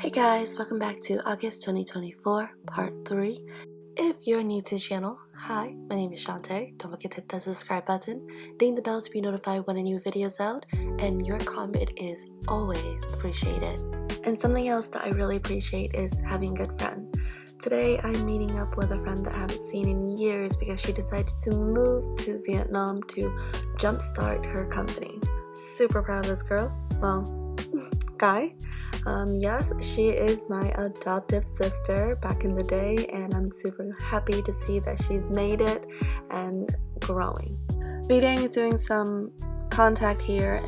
Hey guys, welcome back to August 2024, part 3. If you're new to the channel, hi, my name is Shantae. Don't forget to hit the subscribe button, ding the bell to be notified when a new video is out, and your comment is always appreciated. And something else that I really appreciate is having a good friend. Today I'm meeting up with a friend that I haven't seen in years because she decided to move to Vietnam to jumpstart her company. Super proud of this girl. Well, guy. Yes, she is my adoptive sister back in the day, and I'm super happy to see that she's made it and growing. Meeting is doing some contact here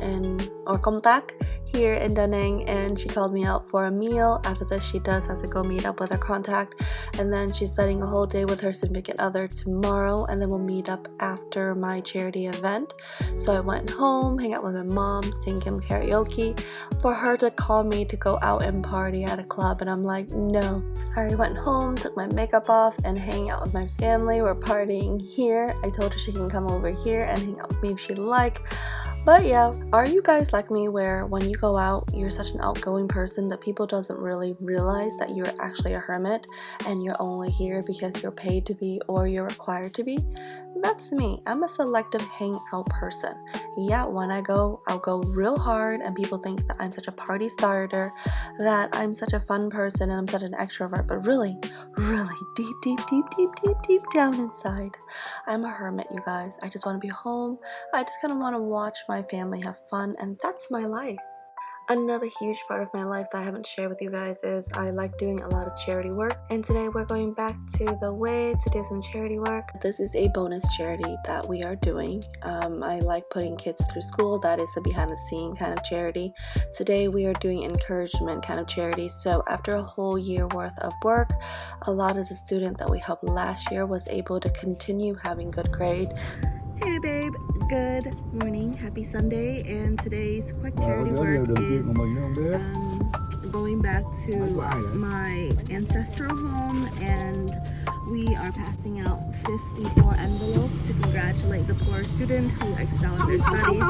or công tác here in Da Nang, and she called me out for a meal. After this, she has to go meet up with her contact, and then she's spending a whole day with her significant other tomorrow, and then we'll meet up after my charity event. So I went home, hang out with my mom, sing some karaoke, for her to call me to go out and party at a club, and I'm like, no. I went home, took my makeup off, and hang out with my family. We're partying here. I told her she can come over here and hang out with me if she'd like. But yeah, are you guys like me where when you go out, you're such an outgoing person that people doesn't really realize that you're actually a hermit and you're only here because you're paid to be or you're required to be? That's me. I'm a selective hangout person. Yeah, when I go, I'll go real hard and people think that I'm such a party starter, that I'm such a fun person and I'm such an extrovert, but really deep down inside, I'm a hermit, you guys. I just want to be home. I just kind of want to watch my family have fun, and that's my life. Another huge part of my life that I haven't shared with you guys is I like doing a lot of charity work, and today we're going back to the way to do some charity work. This is a bonus charity that we are doing. I like putting kids through school. That is the behind the scene kind of charity. Today we are doing encouragement kind of charity. So after a whole year worth of work, a lot of the student that we helped last year was able to continue having good grade. Hey babe, good morning, happy Sunday, and today's quick charity work is going back to my ancestral home, and we are passing out 54 envelopes to congratulate the poor student who excelled in their studies.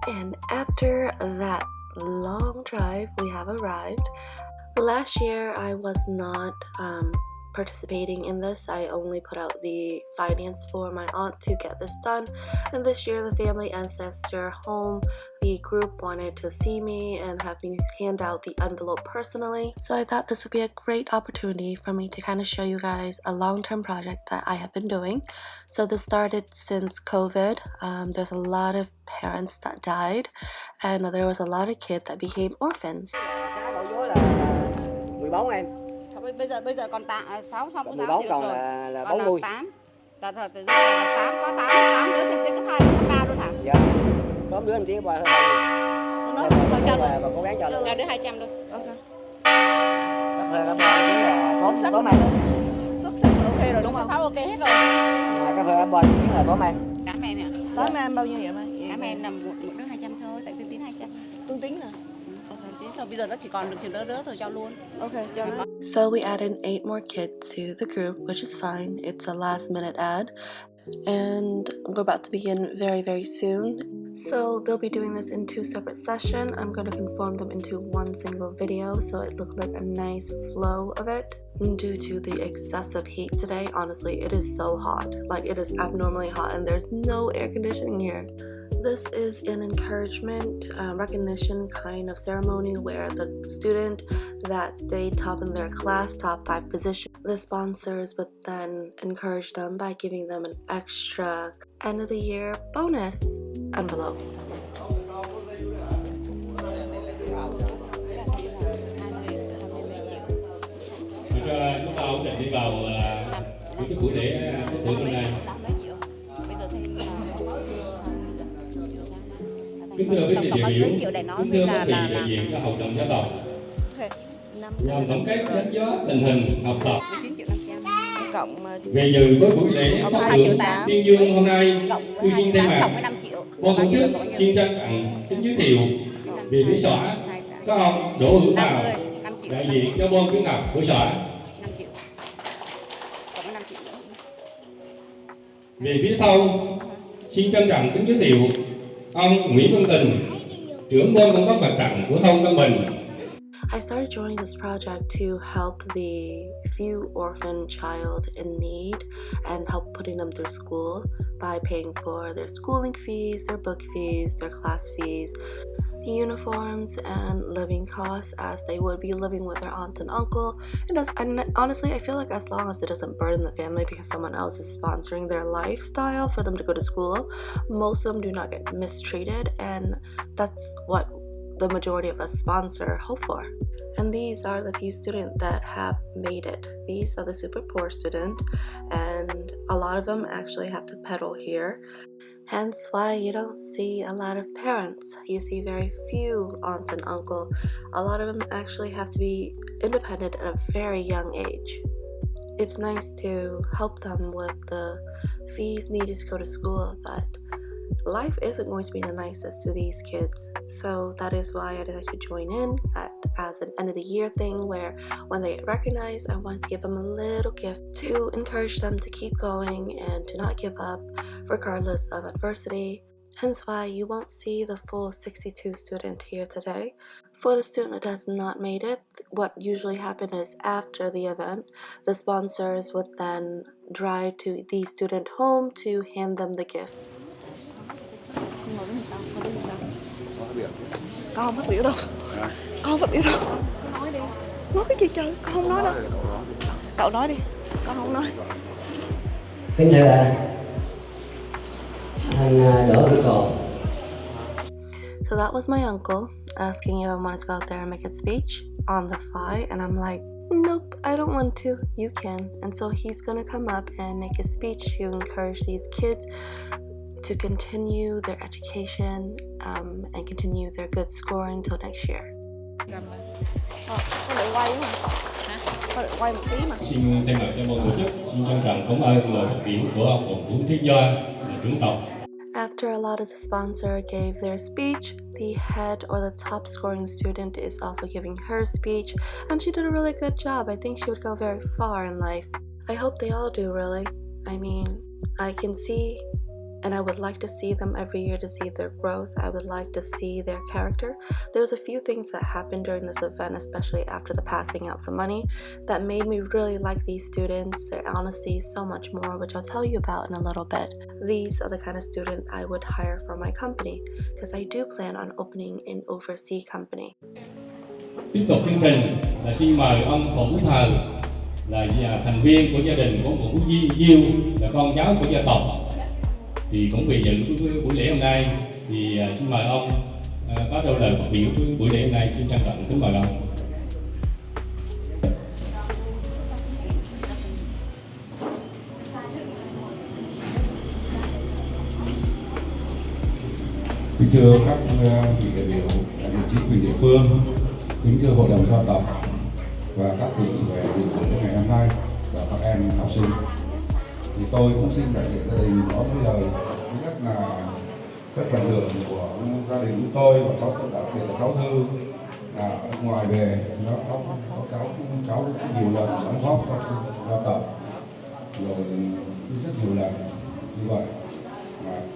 And after that long drive, we have arrived. Last year I was not participating in this. I only put out the finance for my aunt to get this done, and this year the family ancestor home, the group wanted to see me and have me hand out the envelope personally. So I thought this would be a great opportunity for me to kind of show you guys a long-term project that I have been doing. So this started since COVID. There's a lot of parents that died, and there was a lot of kids that became orphans. 14 em. Bây giờ còn 6 xong 14 còn là 40. 8. Là 8 có 8 đứa thì cấp 2 cấp 3 luôn hả? Dạ. Có đứa anh chỉ qua hơn. Nó cho luôn. Và cố gắng cho luôn. Cho đứa 200 luôn. Ok. Các thầy các bạn chỉ là có mang luôn. Xuất sắc là ok rồi đúng không? Ok hết rồi. Các thầy các bạn chỉ là có mang. Cảm em ạ. Tối mai em bao nhiêu vậy mai? Cảm em là một đứa 200 thôi, tại Tương Tín 200. Tương Tín nè. Thôi bây giờ nó chỉ còn được chừng đứa thôi cho luôn. Ok, cho nó. So we added 8 more kids to the group, which is fine. It's a last minute add, and we're about to begin very soon. So they'll be doing this in 2 separate sessions. I'm going to conform them into one single video so it looks like a nice flow of it. Due to the excessive heat today, honestly, it is so hot. Like, it is abnormally hot and there's no air conditioning here. This is an encouragement, recognition kind of ceremony where the student that stayed top in their class, top 5 position, the sponsors would then encourage them by giving them an extra end of the year bonus envelope. Chúng ta ổn định đi vào tổ chức buổi lễ phép thưởng hôm nay. Kính thưa quý vị đại biểu, kính thưa các vị đại diện cho hội đồng giáo tộc. Nhằm tổng kết đánh giá tình hình học tập về dự với buổi lễ phát thưởng tuyên dương hôm nay, tôi xin thay mặt ban tổ chức xin trân trọng kính giới thiệu về buổi xóa các ông Đỗ Hữu Tào, đại diện cho ban khuyến học buổi xóa. Về phía thông, xin trân trọng kính giới thiệu ông Nguyễn Văn Tình, trưởng ban công tác mặt trận của thôn Tân Bình. I started joining this project to help the few orphan child in need and help putting them through school by paying for their schooling fees, their book fees, their class fees, uniforms, and living costs as they would be living with their aunt and uncle. And honestly, I feel like as long as it doesn't burden the family because someone else is sponsoring their lifestyle for them to go to school, most of them do not get mistreated, and that's what the majority of us sponsor hope for. And these are the few students that have made it. These are the super poor students, and a lot of them actually have to pedal here. Hence why you don't see a lot of parents. You see very few aunts and uncle. A lot of them actually have to be independent at a very young age. It's nice to help them with the fees needed to go to school, but life isn't going to be the nicest to these kids. So that is why I decided to join in as an end of the year thing, where when they get recognized, I wanted to give them a little gift to encourage them to keep going and to not give up regardless of adversity. Hence why you won't see the full 62 student here today. For the student that has not made it, what usually happens is after the event, the sponsors would then drive to the student home to hand them the gift. Ngồi đứng sao? Ngồi đứng sao? Con không phát biểu đâu. Con không phát biểu đâu. Nói đi. Nói cái gì trời? Con không nói đâu. Cậu nói đi. Con không nói. Kính thưa anh đỡ hữu cầu. So that was my uncle asking if I wanted to go out there and make a speech on the fly, and I'm like, nope, I don't want to. You can. And so he's gonna come up and make a speech to encourage these kids to continue their education and continue their good scoring until next year. Có được quay đúng không? Có được quay một tí mà. Xin thay mặt cho ban tổ chức, xin trân trọng cảm ơn lời phát biểu của ông Vũ Thiết Doa, là trưởng tộc. After a lot of the sponsor gave their speech, the head or the top scoring student is also giving her speech, and she did a really good job. I think she would go very far in life. I hope they all do, really. I mean, I can see, and I would like to see them every year to see their growth. I would like to see their character. There was a few things that happened during this event, especially after the passing out the money, that made me really like these students, their honesty so much more, which I'll tell you about in a little bit. These are the kind of student I would hire for my company, because I do plan on opening an overseas company. Tiếp tục chương trình là xin mời ông Phụng Thờ, là thành viên của gia đình của Phụng Diêu, là con cháu của gia tộc, thì cũng vì dự buổi lễ hôm nay, thì xin mời ông có đôi lời phát biểu của buổi lễ hôm nay. Xin trân trọng kính mời ông. Kính thưa các vị đại biểu, chính quyền địa phương, kính thưa hội đồng gia tộc và các vị về dự buổi ngày hôm nay và các em học sinh, thì tôi cũng xin đại diện gia đình có mấy lời. Thứ nhất là cái phần thưởng của gia đình của tôi và cháu, đặc biệt là cháu Thư, là ngoài về nó cháu cũng nhiều lần đóng góp cho gia tộc rồi rất nhiều lần như vậy.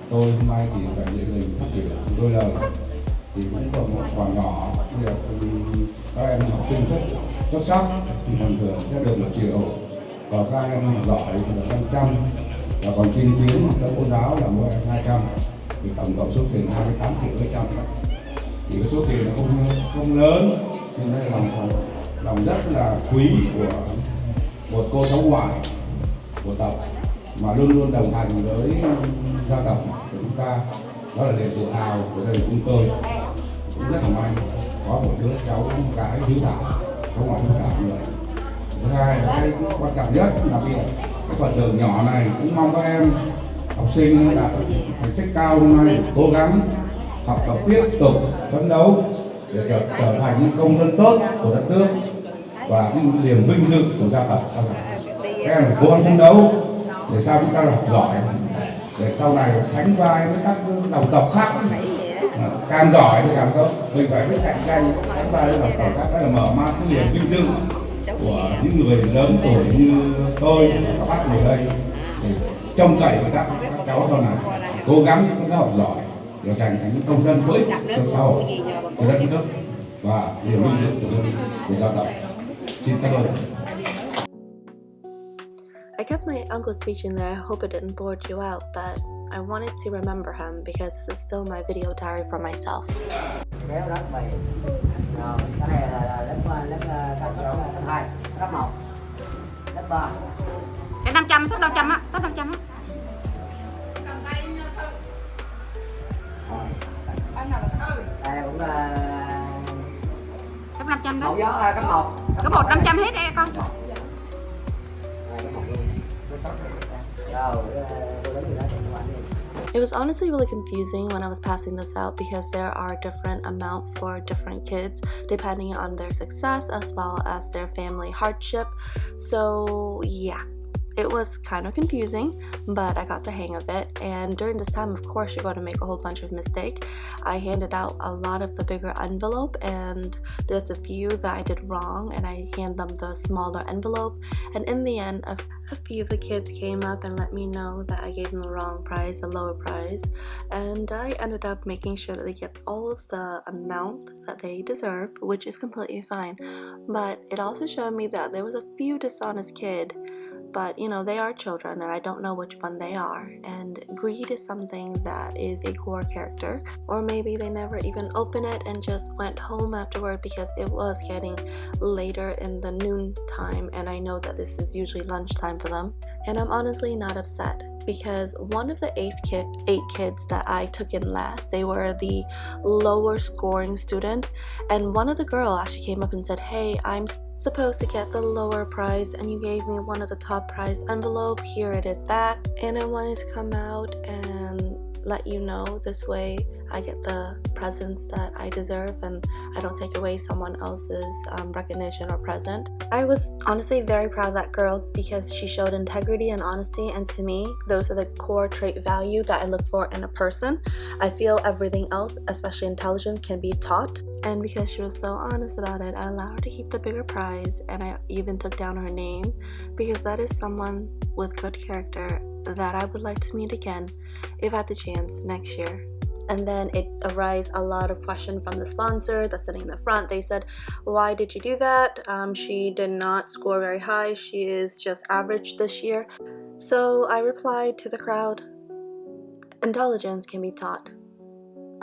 Tôi hôm nay thì đại diện gia đình phát biểu đôi lời, thì cũng còn một khoản nhỏ, như là các em học sinh xuất sắc thì phần thưởng sẽ được 1 triệu, và các em giỏi thì là 500, và còn chuyên tuyến các cô giáo là mỗi em 200, thì tổng cộng số tiền 28 triệu 200. Thì cái số tiền nó không lớn, cho nên lòng rất là quý của một cô cháu ngoại của tộc mà luôn luôn đồng hành với gia tộc của chúng ta. Đó là niềm tự hào của gia đình chúng tôi. Cũng rất là may có một đứa cháu cái hiếu thảo, cháu ngoại hiếu thảo như vậy. Thứ hai là cái quan trọng nhất là cái phần thưởng nhỏ này cũng mong các em học sinh đạt thành tích cao hôm nay cố gắng học tập tiếp tục phấn đấu để trở thành những công dân tốt của đất nước và cái niềm vinh dự của gia tộc. Các em phải cố gắng phấn đấu để sao chúng ta học giỏi, để sau này sánh vai với các dòng tộc khác, càng giỏi thì càng tốt. Mình phải biết cạnh tranh sánh vai với dòng tộc khác, đó là mở mang cái niềm vinh dự của những người lớn tuổi như tôi, các bác ngồi đây, để trông cậy với các cháu sau này cố gắng học giỏi để trở thành những công dân có ích cho xã hội, cho đất nước. và niềm vinh dự của đơn vị về gia tộc. Xin cảm ơn. I kept my uncle's speech in there. I hope it didn't bore you out, but I wanted to remember him because this is still my video diary for myself. Kéo đất bì. Rồi, cái này là lớp 2, lớp 1, lớp 3. Cái 500, sắp 500 á, sắp 500 á. Đây cũng là Cấp 500 đó. mẫu gió cấp 1. Cấp 1 500 hết đấy con. It was honestly really confusing when I was passing this out because there are different amounts for different kids depending on their success as well as their family hardship. So yeah, it was kind of confusing, but I got the hang of it. And during this time, of course, you're going to make a whole bunch of mistakes. I handed out a lot of the bigger envelope, and there's a few that I did wrong, and I hand them the smaller envelope. And in the end, a few of the kids came up and let me know that I gave them the wrong prize, the lower prize, and I ended up making sure that they get all of the amount that they deserve, which is completely fine. But it also showed me that there was a few dishonest kids. But you know, they are children and I don't know which one they are, and greed is something that is a core character, or maybe they never even opened it and just went home afterward because it was getting later in the noon time, and I know that this is usually lunchtime for them. And I'm honestly not upset because one of the eight kids that I took in last, they were the lower scoring student, and one of the girl actually came up and said, "Hey, I'm supposed to get the lower prize and you gave me one of the top prize envelope, here it is back." And I wanted to come out and let you know, this way I get the presents that I deserve and I don't take away someone else's recognition or present. I was honestly very proud of that girl because she showed integrity and honesty, and to me those are the core trait value that I look for in a person. I feel everything else, especially intelligence, can be taught, and because she was so honest about it, I allowed her to keep the bigger prize, and I even took down her name because that is someone with good character that I would like to meet again if I had the chance next year. And then it arose a lot of questions from the sponsor that's sitting in the front. They said, "Why did you do that? She did not score very high. She is just average this year." So I replied to the crowd, intelligence can be taught.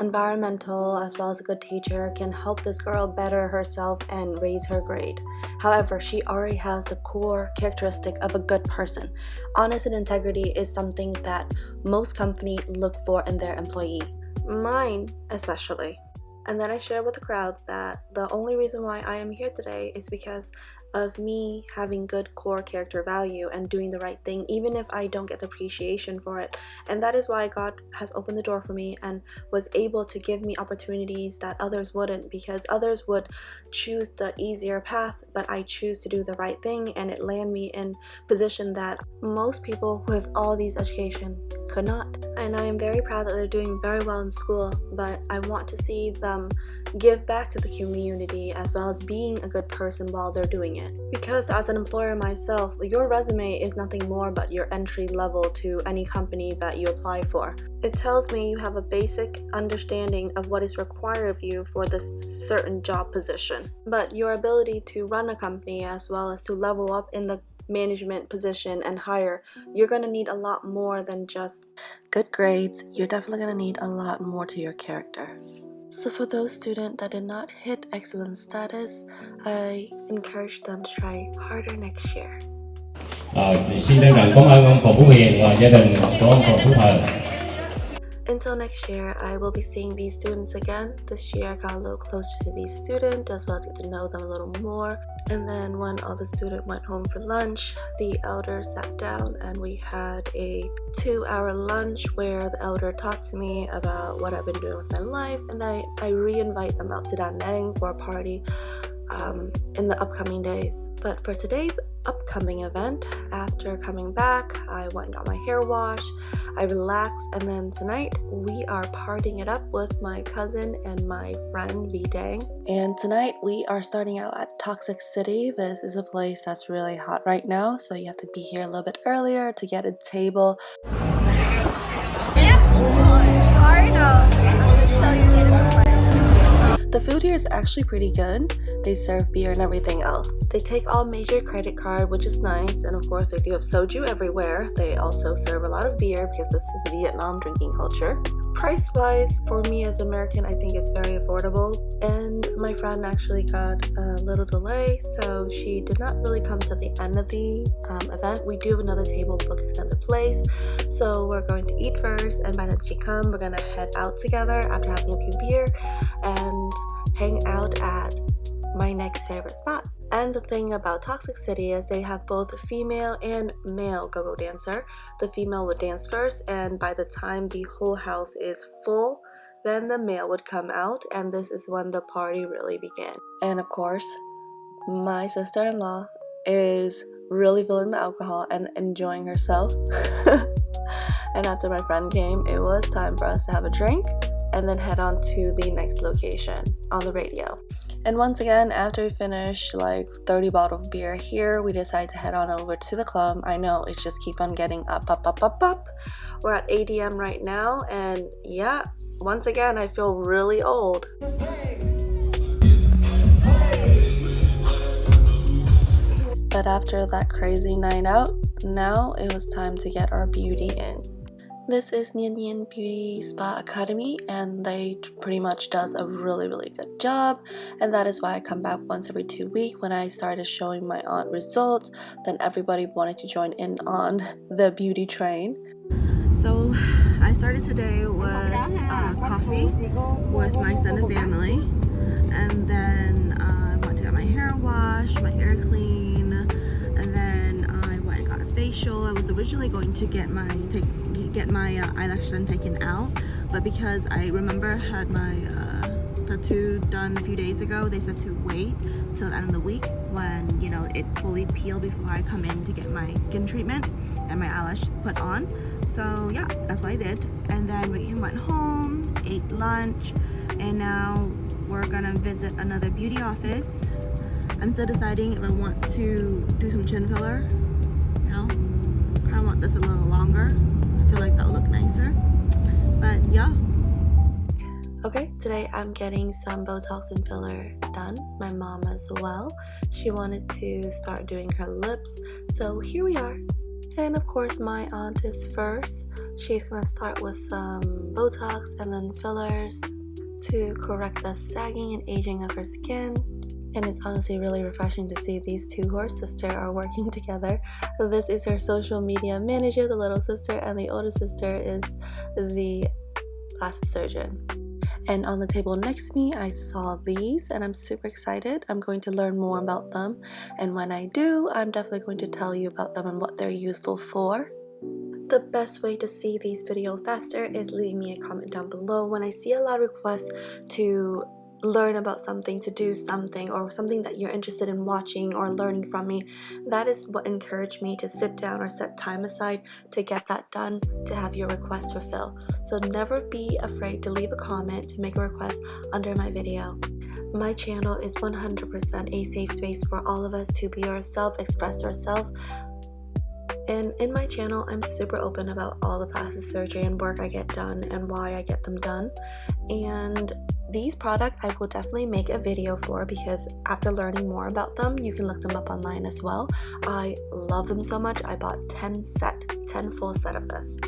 Environmental as well as a good teacher can help this girl better herself and raise her grade. However, she already has the core characteristic of a good person. Honest and integrity is something that most companies look for in their employee. Mine especially. And then I shared with the crowd that the only reason why I am here today is because of me having good core character value and doing the right thing, even if I don't get the appreciation for it. And that is why God has opened the door for me and was able to give me opportunities that others wouldn't, because others would choose the easier path, but I choose to do the right thing, and it landed me in position that most people with all these education could not. And I am very proud that they're doing very well in school, but I want to see them give back to the community as well as being a good person while they're doing it. Because as an employer myself, your resume is nothing more but your entry level to any company that you apply for. It tells me you have a basic understanding of what is required of you for this certain job position. But your ability to run a company as well as to level up in the management position and higher, you're going to need a lot more than just good grades. You're definitely going to need a lot more to your character. So for those students that did not hit excellence status, I encourage them to try harder next year. Xin trân trọng cảm ơn ông Phùng Phú Hiền và gia đình của ông Phùng Phú Thời. Until next year, I will be seeing these students again. This year I got a little closer to these students as well as get to know them a little more. And then when all the students went home for lunch, the elder sat down and we had a 2-hour lunch where the elder talked to me about what I've been doing with my life, and I re-invite them out to Da Nang for a party in the upcoming days. But for today's upcoming event, after coming back, I went and got my hair washed, I relaxed, and then tonight we are partying it up with my cousin and my friend V Dang. And tonight we are starting out at Toxic City. This is a place that's really hot right now, so you have to be here a little bit earlier to get a table. The food here is actually pretty good. They serve beer and everything else. They take all major credit card, which is nice, and of course they do have soju everywhere. They also serve a lot of beer because this is Vietnam drinking culture. Price-wise, for me as American, I think it's very affordable, and my friend actually got a little delay, so she did not really come to the end of the event. We do have another table booked at another place, so we're going to eat first, and by the time she comes, we're gonna head out together after having a few beer and hang out at my next favorite spot. And the thing about Toxic City is they have both a female and male go-go dancer. The female would dance first, and by the time the whole house is full, then the male would come out, and this is when the party really began. And of course, my sister-in-law is really feeling the alcohol and enjoying herself. And after my friend came, it was time for us to have a drink and then head on to the next location on the radio. And once again, after we finished like 30 bottles of beer here, we decided to head on over to the club. I know, it's just keep on getting up. We're at ADM right now, and yeah, once again, I feel really old. But after that crazy night out, now it was time to get our beauty in. This is Niên Beauty Spa Academy, and they pretty much does a really good job, and that is why I come back once every 2 weeks. When I started showing my aunt results, then everybody wanted to join in on the beauty train. So I started today with coffee with my son and family, and then I went to get my hair washed, my hair clean, and then I went and got a facial. I was originally going to get my eyelash done taken out, but because I remember I had my tattoo done a few days ago, they said to wait till the end of the week when, you know, it fully peeled before I come in to get my skin treatment and my eyelash put on. So yeah, that's what I did. And then we went home, ate lunch, and now we're gonna visit another beauty office. I'm still deciding if I want to do some chin filler, you know, kind of want this a little longer. I feel like that'll look nicer, but yeah. Okay, today I'm getting some Botox and filler done. My mom as well. She wanted to start doing her lips, so here we are. And of course my aunt is first. She's gonna start with some Botox and then fillers to correct the sagging and aging of her skin. And it's honestly really refreshing to see these two, who are sister, are working together. This is her social media manager, the little sister, and the older sister is the plastic surgeon. And on the table next to me, I saw these, and I'm super excited. I'm going to learn more about them, and when I do, I'm definitely going to tell you about them and what they're useful for. The best way to see these videos faster is leaving me a comment down below. When I see a lot of requests to learn about something, to do something, or something that you're interested in watching or learning from me, that is what encouraged me to sit down or set time aside to get that done, to have your request fulfilled. So never be afraid to leave a comment, to make a request under my video. My channel is 100% a safe space for all of us to be ourselves, express ourselves. And in my channel, I'm super open about all the plastic surgery and work I get done and why I get them done. And these products I will definitely make a video for, because after learning more about them, you can look them up online as well. I love them so much, I bought 10 full set of this.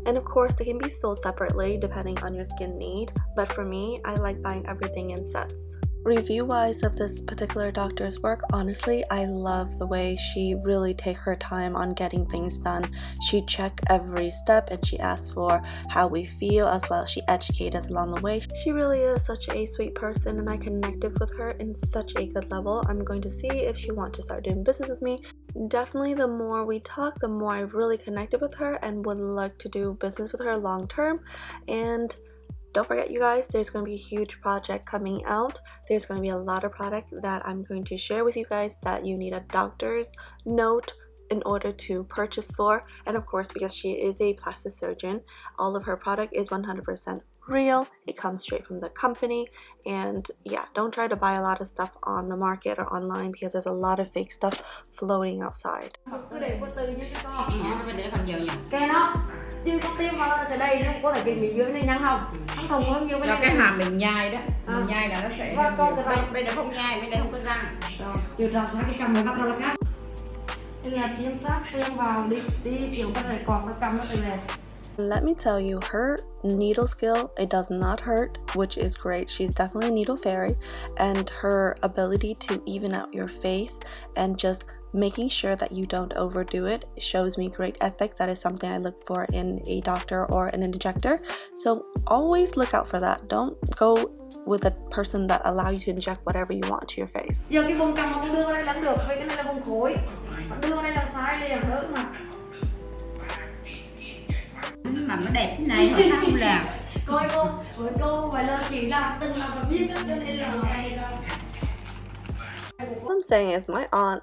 And of course, they can be sold separately depending on your skin need, but for me, I like buying everything in sets. Review-wise of this particular doctor's work, honestly, I love the way she really take her time on getting things done. She check every step and she asks for how we feel, as well as she educates us along the way. She really is such a sweet person, and I connected with her in such a good level. I'm going to see if she wants to start doing business with me. Definitely the more we talk, the more I really connected with her and would like to do business with her long term. And don't forget, you guys, there's going to be a huge project coming out. There's going to be a lot of product that I'm going to share with you guys that you need a doctor's note in order to purchase for. And of course, because she is a plastic surgeon, all of her product is 100% real. It comes straight from the company. And yeah, don't try to buy a lot of stuff on the market or online, because there's a lot of fake stuff floating outside. Cái nó chứ có tiêm vào nó sẽ đầy, nó có thể bị dưới này nhăn không? Ăn thùng hơn nhiều. Là cái hàm mình nhai đó, mình nhai là nó sẽ bên đây không nhai, bên đây không có răng. Rồi, chiều rộng hai cái cầm này bắt đầu là khác. Nên là tiêm sát xem vào đi kiểu cái này còn nó cầm nó từ này. Let me tell you, her needle skill, it does not hurt, which is great. She's definitely a needle fairy, and her ability to even out your face and just making sure that you don't overdo it shows me great ethic. That is something I look for in a doctor or an injector. So always look out for that. Don't go with a person that allow you to inject whatever you want to your face. Giờ cái vùng cầm mà con đưa vào đây là được, vì cái này là vùng khối. Con đưa vào đây là sai liền đỡ mà. mà nó đẹp thế này, họ sao không làm? Coi cô, với cô vậy là chỉ làm từng làm một biết cho nên là What I'm saying is my aunt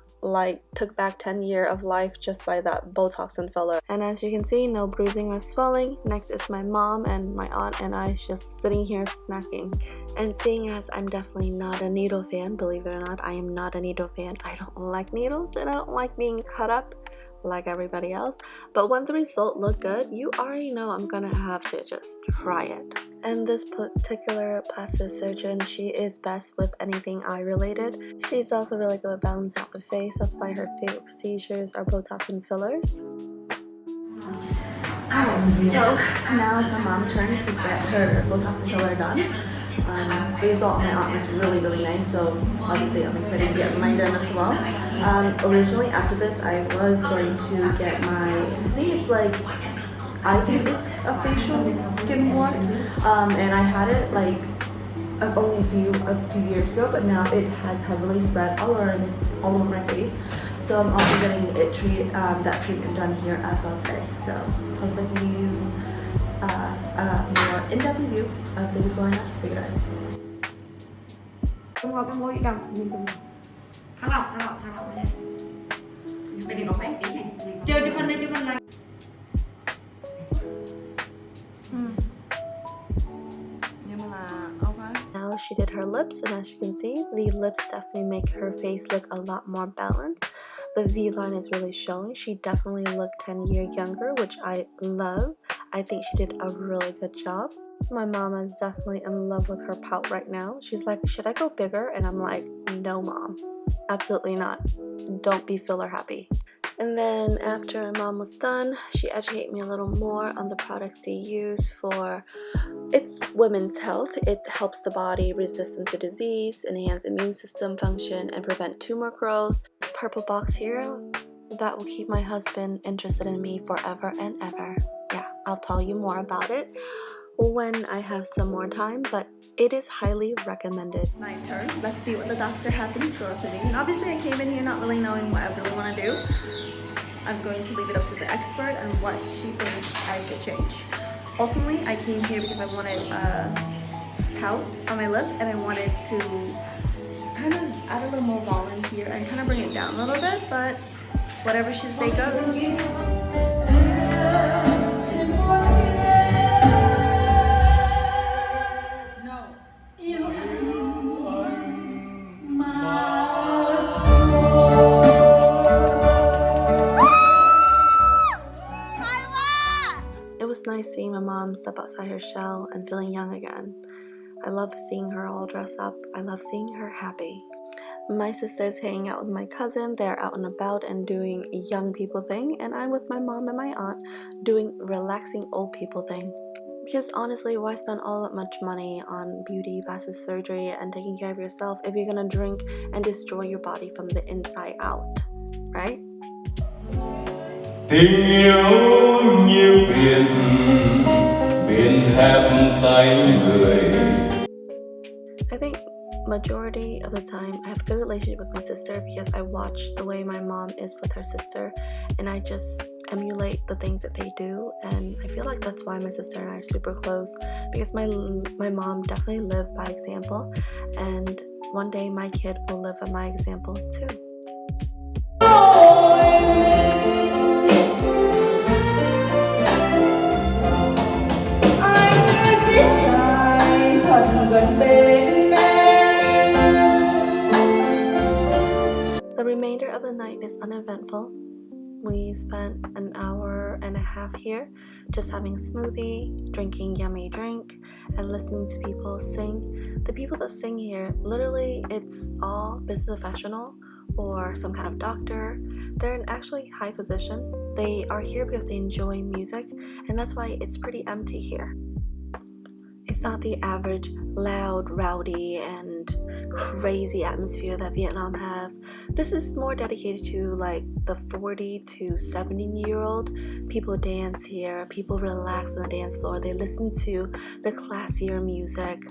took back 10 years of life just by that Botox and filler. And as you can see, no bruising or swelling. Next is my mom, and my aunt and I just sitting here snacking. And seeing as I'm definitely not a needle fan, believe it or not, I am not a needle fan. I don't like needles and I don't like being cut up like everybody else. But when the result looked good, you already know I'm gonna have to just try it. And this particular plastic surgeon, she is best with anything eye related. She's also really good at balancing out the face. That's why her favorite procedures are Botox and fillers. So now it's my mom's turn to get her Botox and filler done. The result of my aunt was really nice, so obviously I'm excited to get mine done as well. Originally after this I was going to get I think it's a facial skin wart, and I had it only a few years ago, but now it has heavily spread all over my face. So I'm also getting that treatment done here as well today. So hopefully I can give you more in-depth review of the before and after for you guys. Không có cái môi cầm nhìn cùng. Thả lọc này. Bên này có phải cái này. Chơi phần này. Now she did her lips, and as you can see, the lips definitely make her face look a lot more balanced. The V-line is really showing. She definitely looked 10 years younger, which I love. I think she did a really good job. My mom is definitely in love with her pout right now. She's like, should I go bigger? And I'm like, no mom, absolutely not. Don't be filler happy. And then after my mom was done, she educated me a little more on the products they use for its women's health. It helps the body resistance to disease, enhance immune system function, and prevent tumor growth. This purple box here, that will keep my husband interested in me forever and ever. Yeah, I'll tell you more about it when I have some more time, but it is highly recommended. My turn. Let's see what the doctor has in store for me. And obviously I came in here not really knowing what I really want to do. I'm going to leave it up to the expert and what she thinks I should change. Ultimately, I came here because I wanted a pout on my lip, and I wanted to kind of add a little more volume here and kind of bring it down a little bit, but whatever she say goes. Nice seeing my mom step outside her shell and feeling young again. I love seeing her all dressed up. I love seeing her happy. My sister's hanging out with my cousin. They're out and about and doing a young people thing, and I'm with my mom and my aunt doing relaxing old people thing. Because honestly, why spend all that much money on beauty, plastic surgery, and taking care of yourself if you're gonna drink and destroy your body from the inside out, right? Tình yêu như biển hẹp tay người. I think majority of the time I have a good relationship with my sister because I watch the way my mom is with her sister, and I just emulate the things that they do, and I feel like that's why my sister and I are super close, because my mom definitely lived by example, and one day my kid will live by my example too. The remainder of the night is uneventful. We spent an hour and a half here just having a smoothie, drinking yummy drink, and listening to people sing. The people that sing here, literally, it's all business professional or some kind of doctor. They're in actually high position. They are here because they enjoy music, and that's why it's pretty empty here. It's not the average loud, rowdy, and crazy atmosphere that Vietnam have. This is more dedicated to like the 40 to 70-year-old. People dance here, people relax on the dance floor, they listen to the classier music.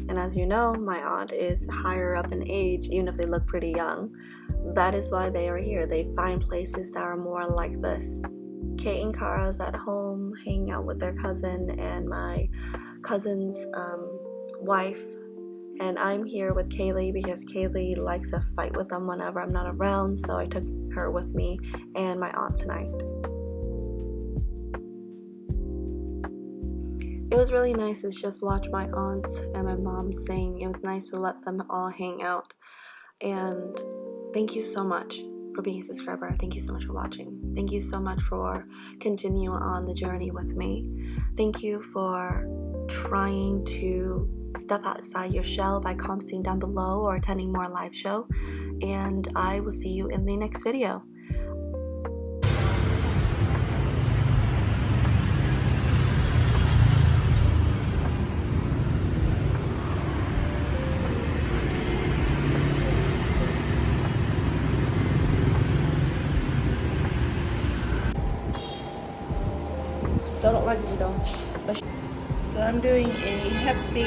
And as you know, my aunt is higher up in age, even if they look pretty young. That is why they are here. They find places that are more like this. Kate and Kara's at home hanging out with their cousin and my cousin's wife, and I'm here with Kaylee because Kaylee likes to fight with them whenever I'm not around, so I took her with me and my aunt tonight. It was really nice to just watch my aunt and my mom sing. It was nice to let them all hang out. And thank you so much for being a subscriber. Thank you so much for watching. Thank you so much for continuing on the journey with me. Thank you for trying to step outside your shell by commenting down below or attending more live show. And I will see you in the next video. Still don't like you though. So I'm doing a happy